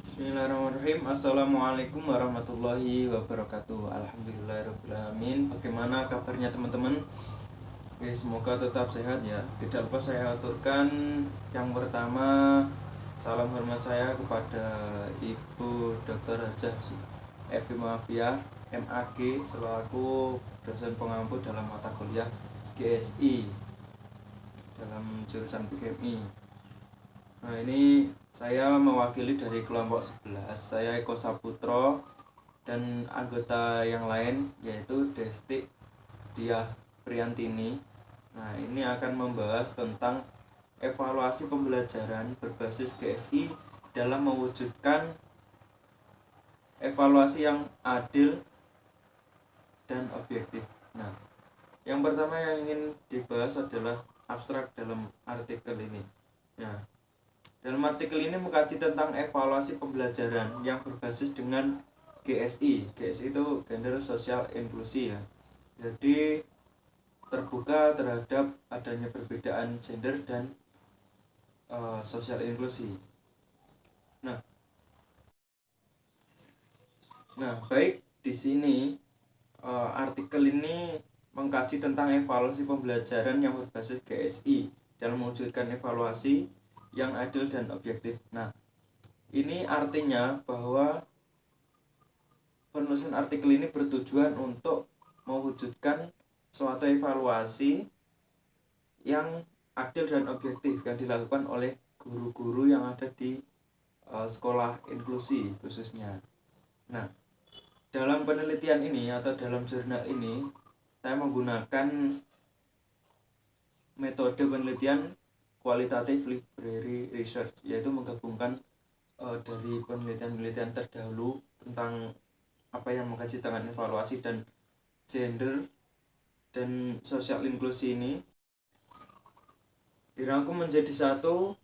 Bismillahirrahmanirrahim. Assalamualaikum warahmatullahi wabarakatuh. Alhamdulillahirrahmanirrahim. Bagaimana kabarnya teman-teman? Oke, semoga tetap sehat ya. Tidak lupa saya aturkan yang pertama, salam hormat saya kepada Ibu Dr. Hajah Evi Mafiah MAG selaku dosen pengampu dalam mata kuliah GSI dalam jurusan PKMI. Nah, ini saya mewakili dari kelompok 11. Saya Eko Saputro dan anggota yang lain yaitu Desti Diah Priantini. Nah, ini akan membahas tentang evaluasi pembelajaran berbasis GSI dalam mewujudkan evaluasi yang adil dan objektif. Nah, yang pertama yang ingin dibahas adalah abstrak dalam artikel ini. Nah, dalam artikel ini mengkaji tentang evaluasi pembelajaran yang berbasis dengan GSI. GSI itu Gender Social Inklusi ya. Jadi terbuka terhadap adanya perbedaan gender dan sosial inklusi. Nah, baik di sini artikel ini mengkaji tentang evaluasi pembelajaran yang berbasis GSI dalam mewujudkan evaluasi yang adil dan objektif. Nah, ini artinya bahwa penulisan artikel ini bertujuan untuk mewujudkan suatu evaluasi yang adil dan objektif yang dilakukan oleh guru-guru yang ada di sekolah inklusi khususnya. Nah, dalam penelitian ini atau dalam jurnal ini saya menggunakan metode penelitian kualitatif library research, yaitu menggabungkan dari penelitian-penelitian terdahulu tentang apa yang mengkaji tentang evaluasi dan gender dan sosial inklusi ini dirangkum menjadi satu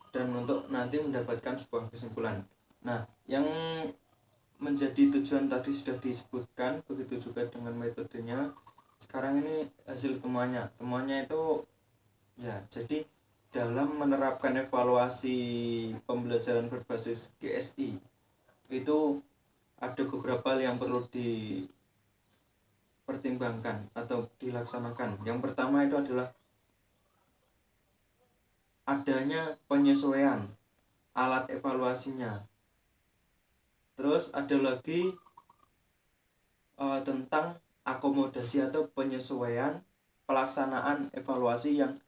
dan untuk nanti mendapatkan sebuah kesimpulan. Nah, yang menjadi tujuan tadi sudah disebutkan, begitu juga dengan metodenya. Sekarang ini hasil temuannya itu ya, jadi dalam menerapkan evaluasi pembelajaran berbasis GSI itu ada beberapa hal yang perlu dipertimbangkan atau dilaksanakan. Yang pertama itu adalah adanya penyesuaian alat evaluasinya. Terus ada lagi tentang akomodasi atau penyesuaian pelaksanaan evaluasi yang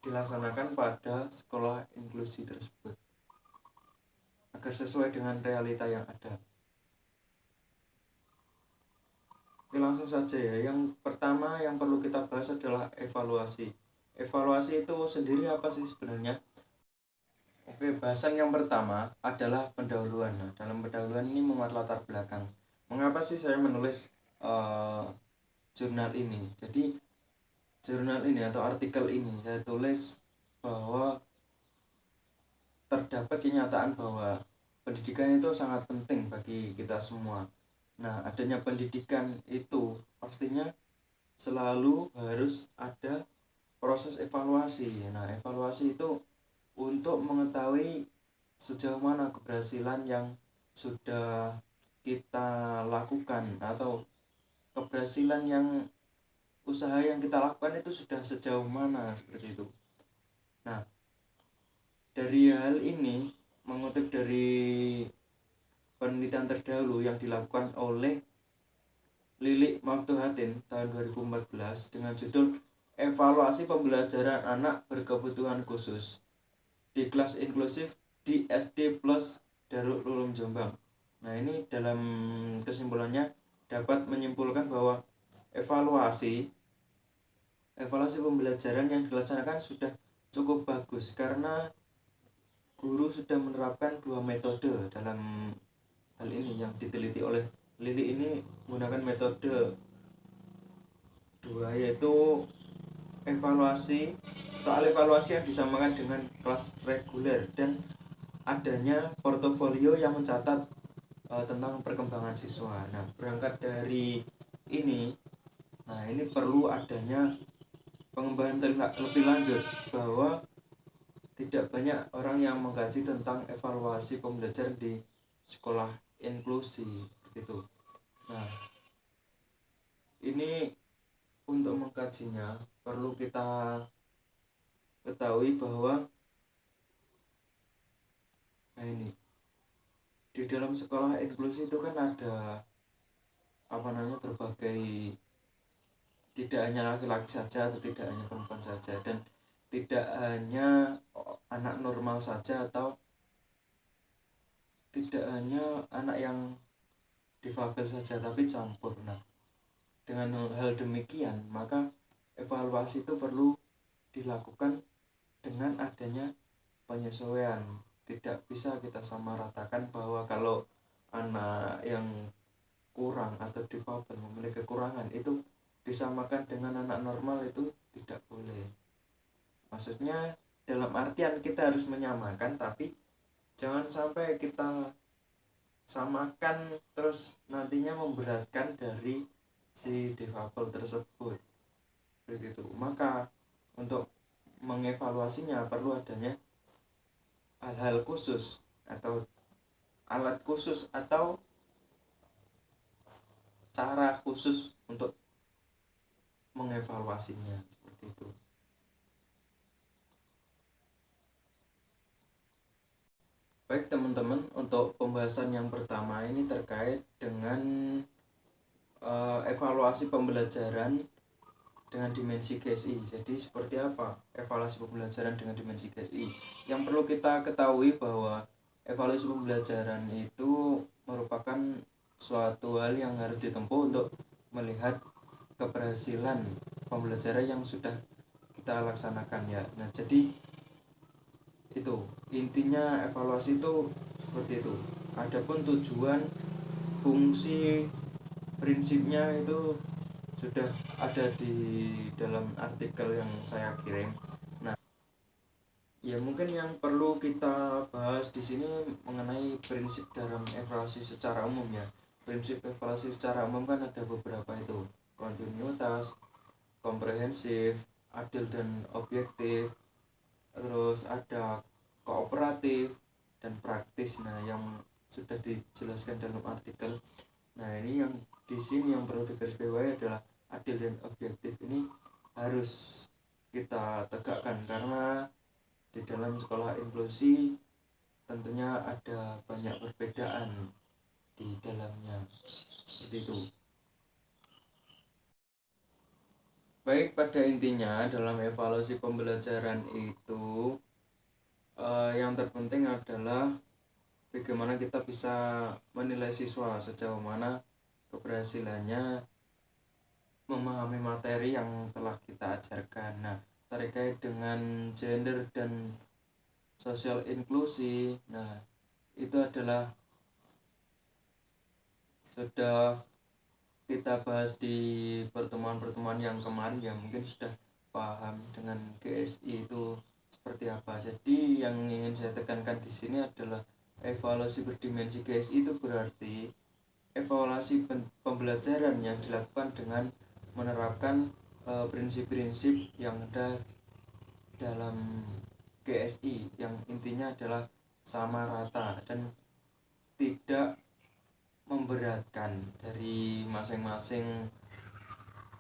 dilaksanakan pada sekolah inklusi tersebut agar sesuai dengan realita yang ada. Oke, langsung saja ya. Yang pertama yang perlu kita bahas adalah evaluasi. Evaluasi itu sendiri apa sih sebenarnya? Oke, bahasan yang pertama adalah pendahuluan. Nah, dalam pendahuluan ini memuat latar belakang. Mengapa sih saya menulis jurnal ini? Jadi jurnal ini atau artikel ini saya tulis bahwa terdapat kenyataan bahwa pendidikan itu sangat penting bagi kita semua. Nah, adanya pendidikan itu pastinya selalu harus ada proses evaluasi. Nah, evaluasi itu untuk mengetahui sejauh mana keberhasilan yang sudah kita lakukan atau keberhasilan yang usaha yang kita lakukan itu sudah sejauh mana, seperti itu. Nah, dari hal ini mengutip dari penelitian terdahulu yang dilakukan oleh Lilik Maktuhatin tahun 2014 dengan judul Evaluasi Pembelajaran Anak Berkebutuhan Khusus di Kelas Inklusif di SD Plus Darul Ulum Jombang. Nah, ini dalam kesimpulannya dapat menyimpulkan bahwa evaluasi pembelajaran yang dilaksanakan sudah cukup bagus karena guru sudah menerapkan dua metode dalam hal ini yang diteliti oleh Lili. Ini menggunakan metode dua, yaitu soal evaluasi yang disamakan dengan kelas reguler dan adanya portofolio yang mencatat tentang perkembangan siswa. Nah, berangkat dari ini, ini perlu adanya pengembangan lebih lanjut bahwa tidak banyak orang yang mengkaji tentang evaluasi pembelajaran di sekolah inklusi seperti itu. Nah, ini untuk mengkajinya perlu kita ketahui bahwa ini di dalam sekolah inklusi itu kan ada berbagai, tidak hanya laki-laki saja atau tidak hanya perempuan saja, dan tidak hanya anak normal saja atau tidak hanya anak yang difabel saja, tapi campur. Nah, dengan hal demikian maka evaluasi itu perlu dilakukan dengan adanya penyesuaian. Tidak bisa kita samaratakan bahwa kalau anak yang kurang atau difabel memiliki kekurangan itu disamakan dengan anak normal, itu tidak boleh. Maksudnya dalam artian kita harus menyamakan, tapi jangan sampai kita samakan terus nantinya memberatkan dari si difabel tersebut. Seperti itu. Maka untuk mengevaluasinya perlu adanya hal-hal khusus atau alat khusus atau cara khusus untuk mengevaluasinya, seperti itu. Baik teman-teman, untuk pembahasan yang pertama ini terkait dengan evaluasi pembelajaran dengan dimensi GSI. Jadi seperti apa evaluasi pembelajaran dengan dimensi GSI? Yang perlu kita ketahui bahwa evaluasi pembelajaran itu merupakan suatu hal yang harus ditempuh untuk melihat keberhasilan pembelajaran yang sudah kita laksanakan ya. Nah, jadi itu intinya evaluasi itu seperti itu. Adapun tujuan, fungsi, prinsipnya itu sudah ada di dalam artikel yang saya kirim. Nah, ya mungkin yang perlu kita bahas di sini mengenai prinsip dalam evaluasi secara umum ya. Prinsip evaluasi secara umum kan ada beberapa itu: kontinuitas, komprehensif, adil dan objektif, terus ada kooperatif dan praktis. Nah, yang sudah dijelaskan dalam artikel. Nah, ini yang di sini yang perlu digarisbawahi adalah adil dan objektif ini harus kita tegakkan, karena di dalam sekolah inklusi tentunya ada banyak perbedaan di dalamnya, seperti itu. Baik, pada intinya dalam evaluasi pembelajaran itu yang terpenting adalah bagaimana kita bisa menilai siswa sejauh mana keberhasilannya memahami materi yang telah kita ajarkan. Nah, terkait dengan gender dan sosial inklusi, nah itu adalah sudah kita bahas di pertemuan-pertemuan yang kemarin, yang mungkin sudah paham dengan GSI itu seperti apa. Jadi yang ingin saya tekankan di sini adalah evaluasi berdimensi GSI itu berarti evaluasi pembelajaran yang dilakukan dengan menerapkan prinsip-prinsip yang ada dalam GSI, yang intinya adalah sama rata dan tidak memberatkan dari masing-masing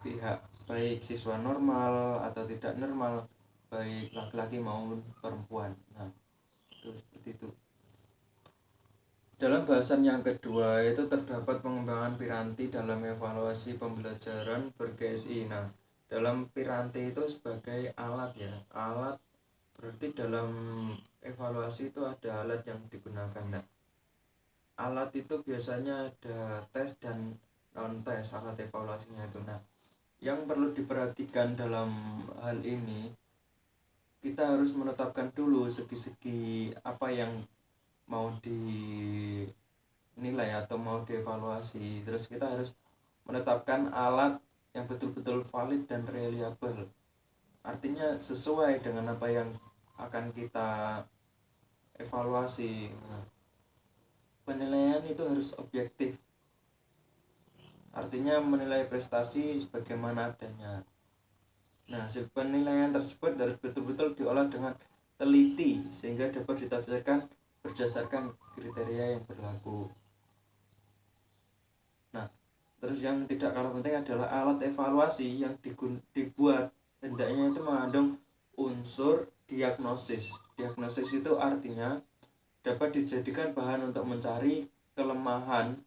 pihak, baik siswa normal atau tidak normal, baik laki-laki maupun perempuan. Nah, itu seperti itu. Dalam bahasan yang kedua itu terdapat pengembangan piranti dalam evaluasi pembelajaran ber-GSI. Nah, dalam piranti itu sebagai alat ya, alat berarti dalam evaluasi itu ada alat yang digunakan. Nah, alat itu biasanya ada tes dan non tes alat evaluasinya itu. Nah, yang perlu diperhatikan dalam hal ini, kita harus menetapkan dulu segi-segi apa yang mau dinilai atau mau dievaluasi. Terus kita harus menetapkan alat yang betul-betul valid dan reliable, artinya sesuai dengan apa yang akan kita evaluasi. Nah, penilaian itu harus objektif, artinya menilai prestasi sebagaimana adanya. Nah, hasil penilaian tersebut harus betul-betul diolah dengan teliti sehingga dapat ditafsirkan berdasarkan kriteria yang berlaku. Nah, terus yang tidak kalah penting adalah alat evaluasi yang dibuat hendaknya itu mengandung unsur diagnosis. Diagnosis itu artinya dapat dijadikan bahan untuk mencari kelemahan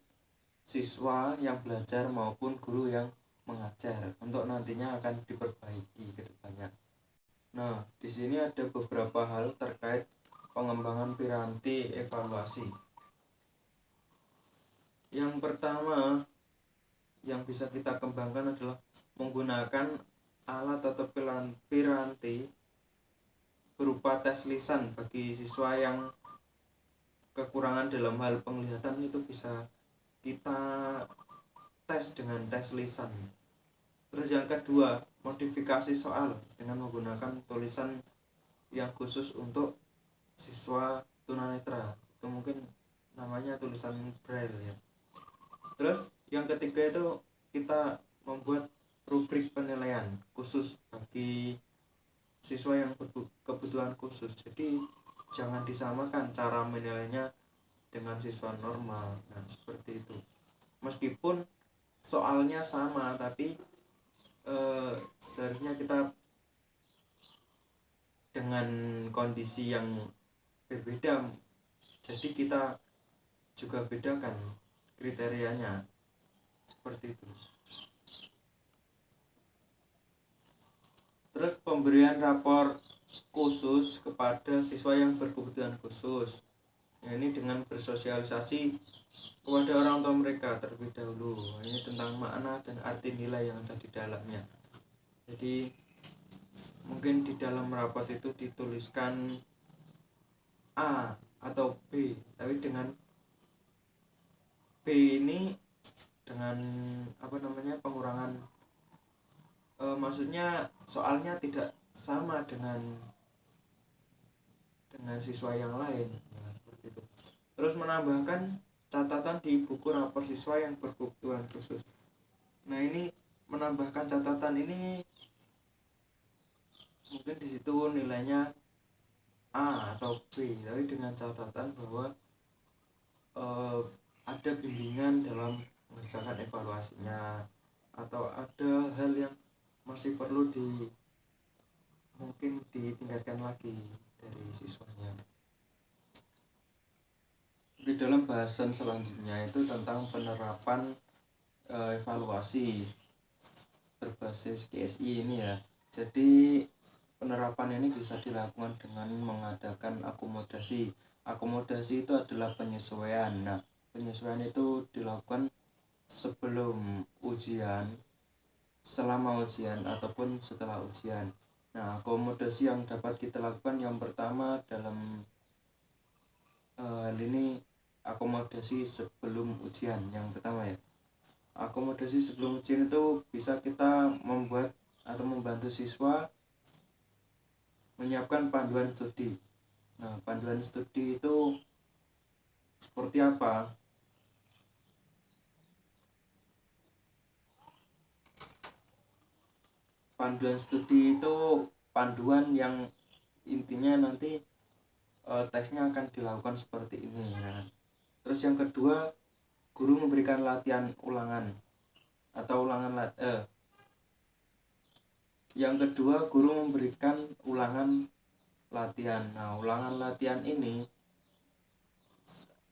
siswa yang belajar maupun guru yang mengajar untuk nantinya akan diperbaiki ke depannya. Nah, di sini ada beberapa hal terkait pengembangan piranti evaluasi. Yang pertama yang bisa kita kembangkan adalah menggunakan alat atau piranti berupa tes lisan bagi siswa yang kekurangan dalam hal penglihatan. Itu bisa kita tes dengan tes lisan. Terus yang kedua, modifikasi soal dengan menggunakan tulisan yang khusus untuk siswa tunanetra. Itu mungkin namanya tulisan braille ya. Terus yang ketiga itu kita membuat rubrik penilaian khusus bagi siswa yang kebutuhan khusus. Jadi jangan disamakan cara menilainya dengan siswa normal. Nah, seperti itu. Meskipun soalnya sama, tapi seharusnya kita dengan kondisi yang berbeda, jadi kita juga bedakan kriterianya seperti itu. Terus pemberian rapor khusus kepada siswa yang berkebutuhan khusus, nah, ini dengan bersosialisasi kepada orang tua mereka terlebih dahulu. Ini tentang makna dan arti nilai yang ada di dalamnya. Jadi mungkin di dalam rapot itu dituliskan A atau B, tapi dengan B ini dengan pengurangan, maksudnya soalnya tidak sama dengan siswa yang lain. Nah, seperti itu. Terus menambahkan catatan di buku rapor siswa yang berkebutuhan khusus. Nah, ini menambahkan catatan ini mungkin di situ nilainya A atau B, tapi dengan catatan bahwa ada bimbingan dalam mengerjakan evaluasinya, atau ada hal yang masih perlu mungkin ditingkatkan lagi dari siswanya. Di dalam bahasan selanjutnya itu tentang penerapan evaluasi berbasis KSI ini ya. Jadi penerapan ini bisa dilakukan dengan mengadakan akomodasi. Akomodasi itu adalah penyesuaian. Nah, penyesuaian itu dilakukan sebelum ujian, selama ujian, ataupun setelah ujian. Nah, akomodasi yang dapat kita lakukan yang pertama dalam hal ini akomodasi sebelum ujian. Yang pertama ya, akomodasi sebelum ujian itu bisa kita membuat atau membantu siswa menyiapkan panduan studi. Nah, panduan studi itu seperti apa? Panduan studi itu panduan yang intinya nanti teksnya akan dilakukan seperti ini ya. Terus yang kedua, guru memberikan latihan ulangan atau yang kedua, guru memberikan ulangan latihan. Nah, ulangan latihan ini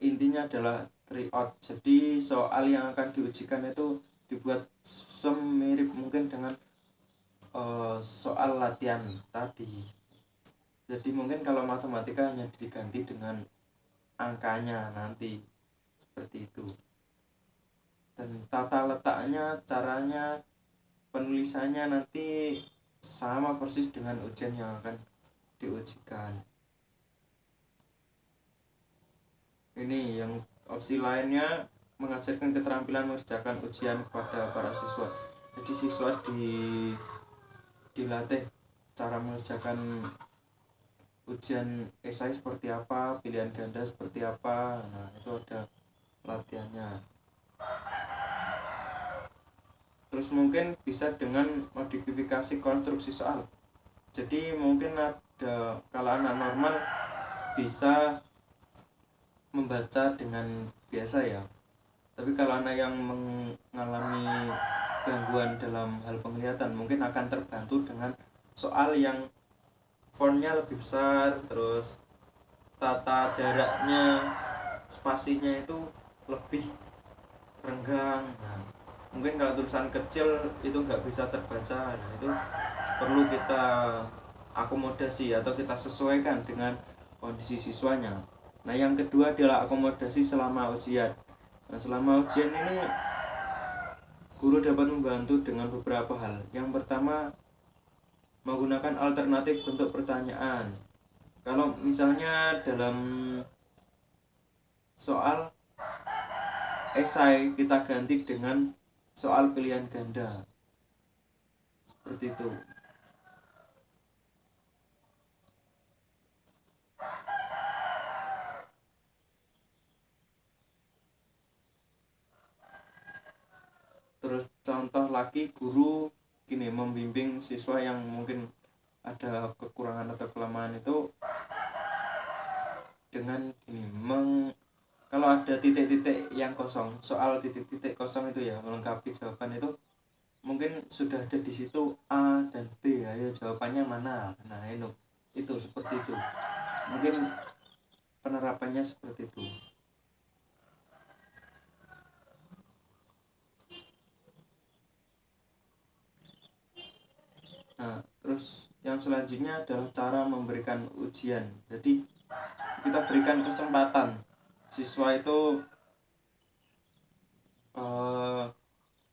intinya adalah tryout. Jadi soal yang akan diujikan itu dibuat semirip mungkin dengan soal latihan tadi. Jadi mungkin kalau matematika hanya diganti dengan angkanya nanti, seperti itu. Dan tata letaknya, caranya, penulisannya nanti sama persis dengan ujian yang akan diujikan. Ini yang opsi lainnya mengajarkan keterampilan mengerjakan ujian kepada para siswa. Jadi siswa dilatih cara mengerjakan ujian esai seperti apa, pilihan ganda seperti apa. Nah, itu ada latihannya. Terus mungkin bisa dengan modifikasi konstruksi soal. Jadi mungkin ada kalau anak normal bisa membaca dengan biasa ya. Tapi kalau anak yang mengalami gangguan dalam hal penglihatan mungkin akan terbantu dengan soal yang fontnya lebih besar, terus tata jaraknya, spasinya itu lebih renggang. Nah, mungkin kalau tulisan kecil itu nggak bisa terbaca. Nah, itu perlu kita akomodasi atau kita sesuaikan dengan kondisi siswanya. Nah, yang kedua adalah akomodasi selama ujian. Nah, selama ujian ini guru dapat membantu dengan beberapa hal. Yang pertama, menggunakan alternatif bentuk pertanyaan. Kalau misalnya dalam soal esai kita ganti dengan soal pilihan ganda. Seperti itu. Terus contoh lagi guru gini membimbing siswa yang mungkin ada kekurangan atau kelemahan itu dengan gini kalau ada titik-titik yang kosong, soal titik-titik kosong itu ya melengkapi jawaban itu mungkin sudah ada di situ A dan B, ayo jawabannya mana. Nah itu seperti itu, mungkin penerapannya seperti itu. Nah, terus yang selanjutnya adalah cara memberikan ujian. Jadi kita berikan kesempatan siswa itu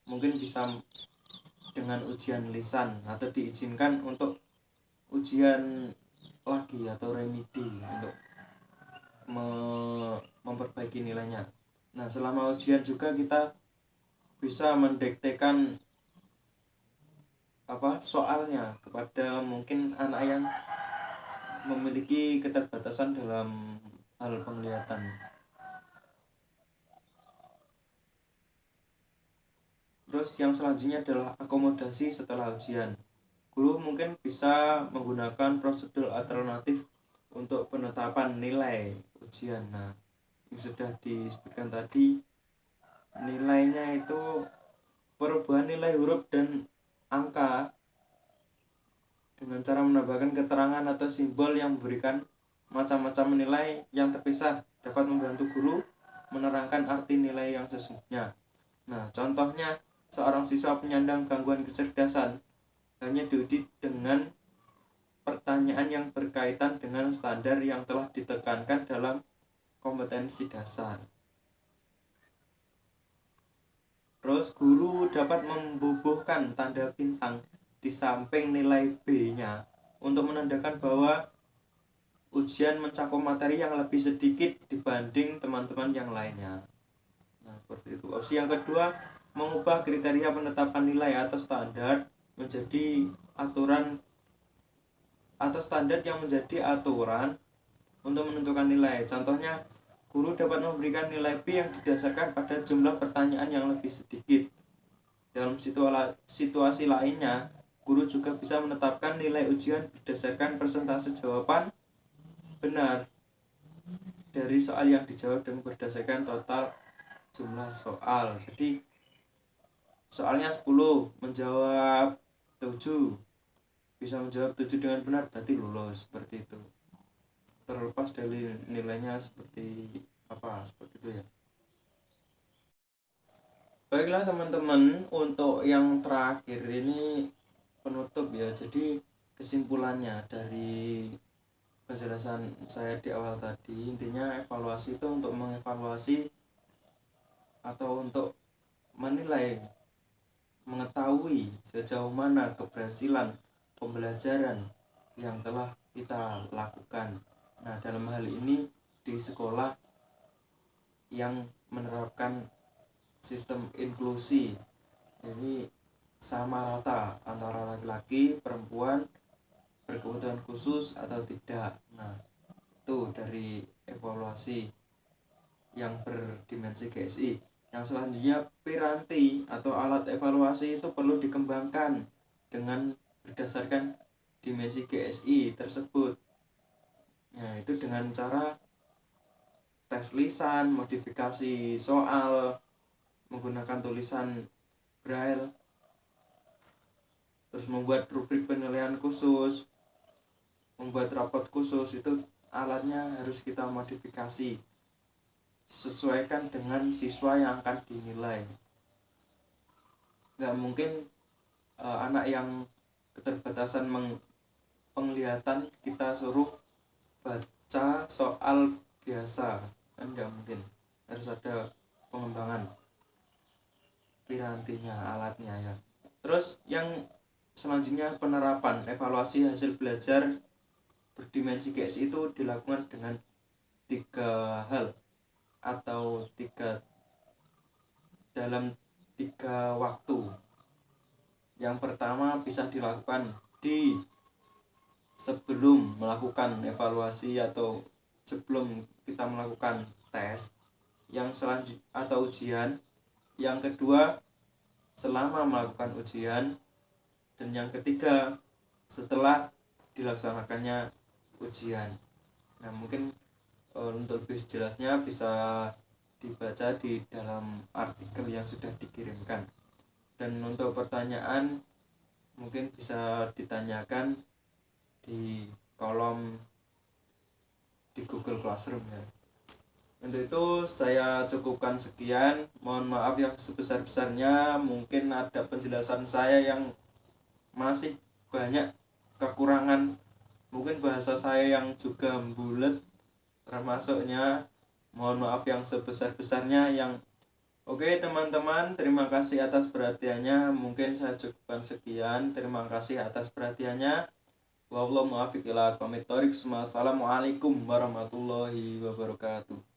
mungkin bisa dengan ujian lisan atau diizinkan untuk ujian lagi atau remedi untuk memperbaiki nilainya. Nah, selama ujian juga kita bisa mendiktekan soalnya kepada mungkin anak yang memiliki keterbatasan dalam hal penglihatan. Terus yang selanjutnya adalah akomodasi setelah ujian. Guru mungkin bisa menggunakan prosedur alternatif untuk penetapan nilai ujian. Nah, yang sudah disebutkan tadi, nilainya itu perubahan nilai huruf dan angka dengan cara menambahkan keterangan atau simbol yang memberikan macam-macam nilai yang terpisah dapat membantu guru menerangkan arti nilai yang sesungguhnya. Nah, contohnya seorang siswa penyandang gangguan kecerdasan hanya diuji dengan pertanyaan yang berkaitan dengan standar yang telah ditekankan dalam kompetensi dasar. Terus guru dapat membubuhkan tanda bintang di samping nilai B-nya untuk menandakan bahwa ujian mencakup materi yang lebih sedikit dibanding teman-teman yang lainnya. Nah, seperti itu. Opsi yang kedua, mengubah kriteria penetapan nilai atau standar menjadi aturan atau standar yang menjadi aturan untuk menentukan nilai. Contohnya, guru dapat memberikan nilai B yang didasarkan pada jumlah pertanyaan yang lebih sedikit. Dalam situasi lainnya, guru juga bisa menetapkan nilai ujian berdasarkan persentase jawaban benar dari soal yang dijawab dan berdasarkan total jumlah soal. Jadi soalnya 10, menjawab 7, bisa menjawab 7 dengan benar, berarti lulus. Seperti itu, terlepas dari nilainya seperti seperti itu ya. Baiklah teman-teman, untuk yang terakhir ini penutup ya. Jadi kesimpulannya dari penjelasan saya di awal tadi, intinya evaluasi itu untuk mengevaluasi atau untuk menilai, mengetahui sejauh mana keberhasilan pembelajaran yang telah kita lakukan. Nah, dalam hal ini di sekolah yang menerapkan sistem inklusi, jadi sama rata antara laki-laki, perempuan, berkebutuhan khusus atau tidak. Nah, itu dari evaluasi yang berdimensi GSI. Yang selanjutnya, piranti atau alat evaluasi itu perlu dikembangkan dengan berdasarkan dimensi GSI tersebut. Nah, itu dengan cara tes lisan, modifikasi soal menggunakan tulisan braille, terus membuat rubrik penilaian khusus, membuat rapot khusus. Itu alatnya harus kita modifikasi sesuaikan dengan siswa yang akan dinilai. Nggak mungkin anak yang keterbatasan penglihatan kita suruh baca soal biasa, kan nggak mungkin. Harus ada pengembangan pirantinya, alatnya ya. Terus yang selanjutnya penerapan evaluasi hasil belajar berdimensi GS itu dilakukan dengan 3 hal atau dalam 3 waktu. Yang pertama bisa dilakukan di sebelum melakukan evaluasi atau sebelum kita melakukan tes yang selanjutnya atau ujian. Yang kedua selama melakukan ujian, dan yang ketiga setelah dilaksanakannya ujian. Nah mungkin untuk lebih jelasnya bisa dibaca di dalam artikel yang sudah dikirimkan. Dan untuk pertanyaan mungkin bisa ditanyakan di kolom di Google Classroom ya. Untuk itu saya cukupkan sekian. Mohon maaf yang sebesar-besarnya, mungkin ada penjelasan saya yang masih banyak kekurangan, mungkin bahasa saya yang juga bulet termasuknya. Mohon maaf yang sebesar-besarnya. Oke teman-teman, terima kasih atas perhatiannya. Mungkin saya cukupkan sekian. Terima kasih atas perhatiannya. Wallahu muwaffiq ila aqwamit thoriq. Assalamualaikum warahmatullahi wabarakatuh.